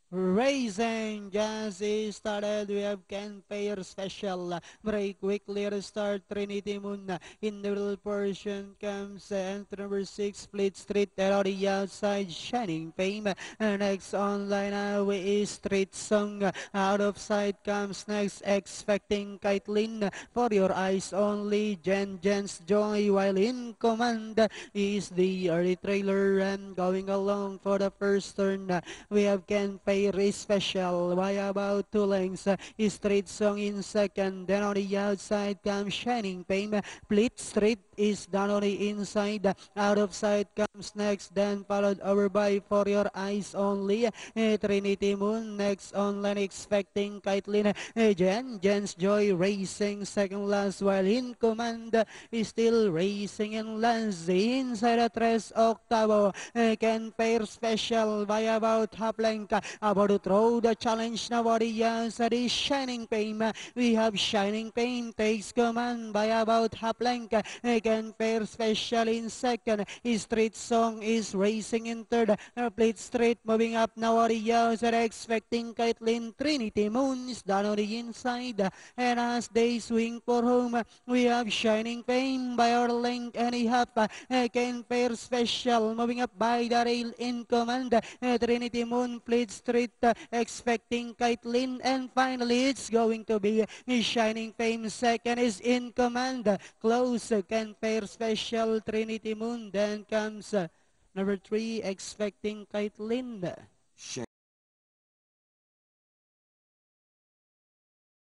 Racing just started. We have Ken Payer special. Break quickly restart Trinity Moon. In the middle portion comes entry number 6 Split Street. And on the outside Shining Fame. Next online is Street Song. Out of sight comes next Expecting Kaitlin. For your eyes only Jen's Joy. While in command is the early trailer and going along for the first turn. We have Ken Payer special by about 2 lengths. Street Song in second. Then on the outside comes Shining Fame. Split Street is down on the inside. Out of sight comes next. Then followed over by For Your Eyes Only. Trinity Moon next online Expecting Kaitlin. Jen's Joy racing second last while in command is still racing in last. Inside the Tres Octavo. Ken Pair special by about half length. About to throw the challenge now for the answer is Shining Fame. We have Shining Fame takes command by about half length. Again, Fair Special in second. Street Song is racing in third. Plate Street moving up now for the answer Expecting Kaitlin. Trinity Moon is down on the inside. And as they swing for home, we have Shining Fame by our length and a half. Again, Fair Special moving up by the rail in command. Trinity Moon, Plate Street Expecting Kaitlin, and finally it's going to be Shining Fame. Second is in command. Close Ken Fair Special Trinity Moon. Then comes number 3 Expecting Kaitlin.